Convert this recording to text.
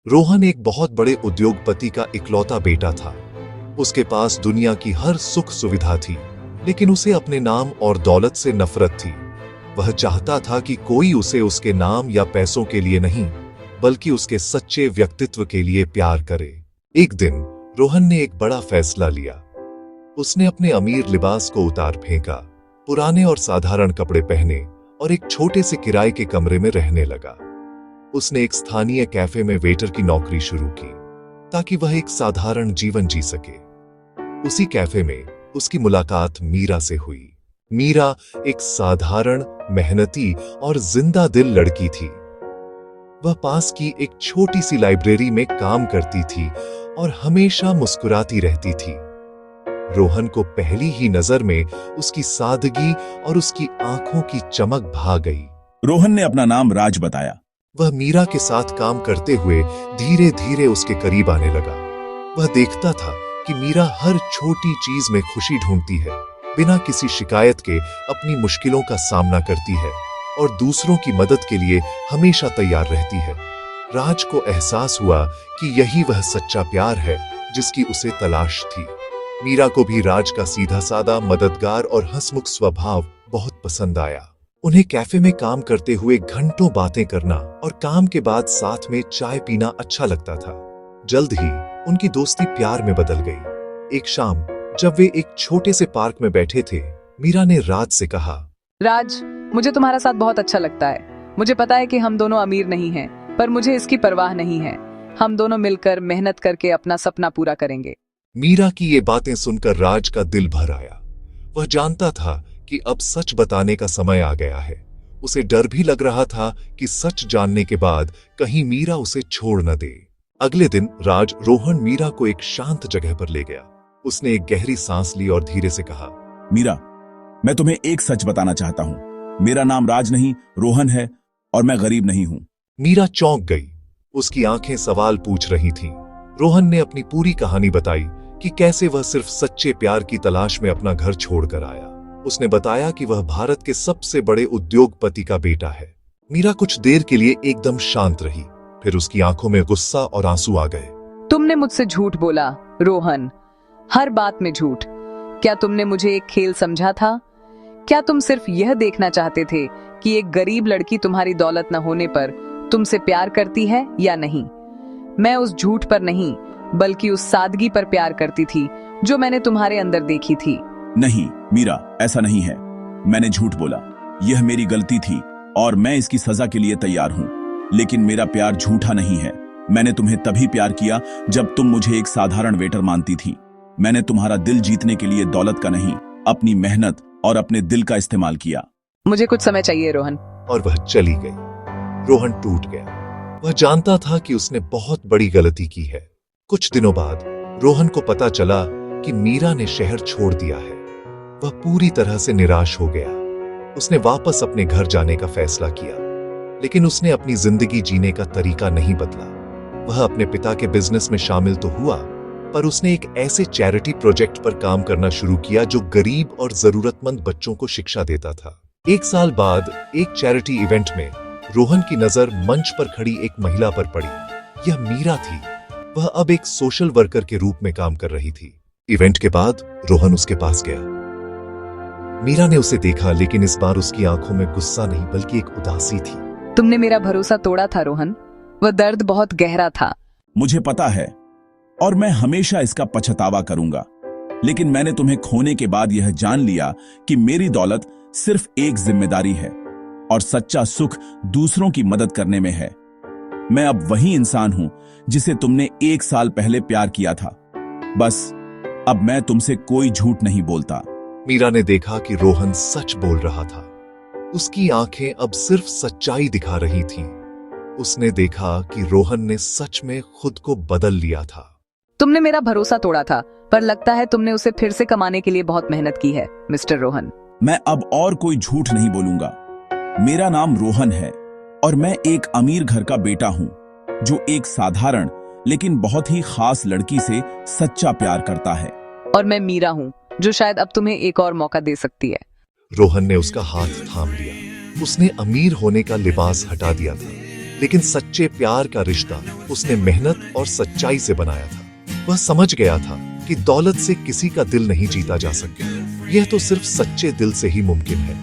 रोहन एक बहुत बड़े उद्योगपति का इकलौता बेटा था। उसके पास दुनिया की हर सुख सुविधा थी, लेकिन उसे अपने नाम और दौलत से नफरत थी। वह चाहता था कि कोई उसे उसके नाम या पैसों के लिए नहीं, बल्कि उसके सच्चे व्यक्तित्व के लिए प्यार करे। एक दिन रोहन ने एक बड़ा फैसला लिया। उसने अपने अमीर लिबास को उतार फेंका, पुराने और साधारण कपड़े पहने और एक छोटे से किराए के कमरे में रहने लगा। उसने एक स्थानीय कैफे में वेटर की नौकरी शुरू की, ताकि वह एक साधारण जीवन जी सके। उसी कैफे में उसकी मुलाकात मीरा से हुई। मीरा एक साधारण, मेहनती और जिंदा दिल लड़की थी। वह पास की एक छोटी सी लाइब्रेरी में काम करती थी और हमेशा मुस्कुराती रहती थी। रोहन को पहली ही नजर में उसकी सादगी और उसकी आंखों की चमक भा गई। रोहन ने अपना नाम राज बताया। वह मीरा के साथ काम करते हुए धीरे धीरे उसके करीब आने लगा। वह देखता था कि मीरा हर छोटी चीज में खुशी ढूंढती है, बिना किसी शिकायत के अपनी मुश्किलों का सामना करती है और दूसरों की मदद के लिए हमेशा तैयार रहती है। राज को एहसास हुआ कि यही वह सच्चा प्यार है जिसकी उसे तलाश थी। मीरा को भी राज का सीधा साधा, मददगार और हंसमुख स्वभाव बहुत पसंद आया। उन्हें कैफे में काम करते हुए घंटों बातें करना और काम के बाद साथ में चाय पीना अच्छा लगता था। जल्द ही उनकी दोस्ती प्यार में बदल गई। एक शाम जब वे एक छोटे से पार्क में बैठे थे, मीरा ने राज से कहा, राज, मुझे तुम्हारा साथ बहुत अच्छा लगता है। मुझे पता है कि हम दोनों अमीर नहीं हैं, पर मुझे इसकी परवाह नहीं है। हम दोनों मिलकर मेहनत करके अपना सपना पूरा करेंगे। मीरा की ये बातें सुनकर राज का दिल भर आया। वह जानता था कि अब सच बताने का समय आ गया है। उसे डर भी लग रहा था कि सच जानने के बाद कहीं मीरा उसे छोड़ न दे। अगले दिन राज रोहन मीरा को एक शांत जगह पर ले गया। उसने एक गहरी सांस ली और धीरे से कहा, मीरा, मैं तुम्हें एक सच बताना चाहता हूं। मेरा नाम राज नहीं, रोहन है और मैं गरीब नहीं हूं। मीरा चौंक गई। उसकी आंखें सवाल पूछ रही थीं। रोहन ने अपनी पूरी कहानी बताई कि कैसे वह सिर्फ सच्चे प्यार की तलाश में अपना घर छोड़कर आया। उसने बताया कि वह भारत के सबसे बड़े उद्योगपति का बेटा है। मीरा कुछ देर के लिए एकदम शांत रही, फिर उसकी आंखों में गुस्सा और आंसू आ गए। तुमने मुझसे झूठ बोला, रोहन, हर बात में झूठ। क्या तुमने मुझे एक खेल समझा था? क्या तुम सिर्फ यह देखना चाहते थे कि एक गरीब लड़की तुम्हारी दौलत न होने पर तुमसे प्यार करती है या नहीं? मैं उस झूठ पर नहीं, बल्कि उस सादगी पर प्यार करती थी जो मैंने तुम्हारे अंदर देखी थी। नहीं मीरा, ऐसा नहीं है। मैंने झूठ बोला, यह मेरी गलती थी और मैं इसकी सजा के लिए तैयार हूं। लेकिन मेरा प्यार झूठा नहीं है। मैंने तुम्हें तभी प्यार किया जब तुम मुझे एक साधारण वेटर मानती थी। मैंने तुम्हारा दिल जीतने के लिए दौलत का नहीं, अपनी मेहनत और अपने दिल का इस्तेमाल किया। मुझे कुछ समय चाहिए, रोहन। और वह चली गई। रोहन टूट गया। वह जानता था कि उसने बहुत बड़ी गलती की है। कुछ दिनों बाद रोहन को पता चला कि मीरा ने शहर छोड़ दिया है। वह पूरी तरह से निराश हो गया। उसने वापस अपने घर जाने का फैसला किया, लेकिन उसने अपनी जिंदगी जीने का तरीका नहीं बदला। वह अपने पिता के बिजनेस में शामिल तो हुआ, पर उसने एक ऐसे चैरिटी प्रोजेक्ट पर काम करना शुरू किया जो गरीब और जरूरतमंद बच्चों को शिक्षा देता था। एक साल बाद एक चैरिटी इवेंट में रोहन की नजर मंच पर खड़ी एक महिला पर पड़ी। यह मीरा थी। वह अब एक सोशल वर्कर के रूप में काम कर रही थी। इवेंट के बाद रोहन उसके पास गया। मीरा ने उसे देखा, लेकिन इस बार उसकी आंखों में गुस्सा नहीं, बल्कि एक उदासी थी। तुमने मेरा भरोसा तोड़ा था, रोहन। वह दर्द बहुत गहरा था। मुझे पता है और मैं हमेशा इसका पछतावा करूंगा। लेकिन मैंने तुम्हें खोने के बाद यह जान लिया कि मेरी दौलत सिर्फ एक जिम्मेदारी है और सच्चा सुख दूसरों की मदद करने में है। मैं अब वही इंसान हूं जिसे तुमने एक साल पहले प्यार किया था। बस अब मैं तुमसे कोई झूठ नहीं बोलता। मीरा ने देखा कि रोहन सच बोल रहा था। उसकी आंखें अब सिर्फ सच्चाई दिखा रही थीं। उसने देखा कि रोहन ने सच में खुद को बदल लिया था। तुमने मेरा भरोसा तोड़ा था, पर लगता है तुमने उसे फिर से कमाने के लिए बहुत मेहनत की है, मिस्टर रोहन। मैं अब और कोई झूठ नहीं बोलूंगा। मेरा नाम रोहन है और मैं एक अमीर घर का बेटा हूं जो एक साधारण लेकिन बहुत ही खास लड़की से सच्चा प्यार करता है। और मैं मीरा हूं, जो शायद अब तुम्हें एक और मौका दे सकती है। रोहन ने उसका हाथ थाम लिया। उसने अमीर होने का लिबास हटा दिया था लेकिन सच्चे प्यार का रिश्ता उसने मेहनत और सच्चाई से बनाया था। वह समझ गया था कि दौलत से किसी का दिल नहीं जीता जा सकता, यह तो सिर्फ सच्चे दिल से ही मुमकिन है।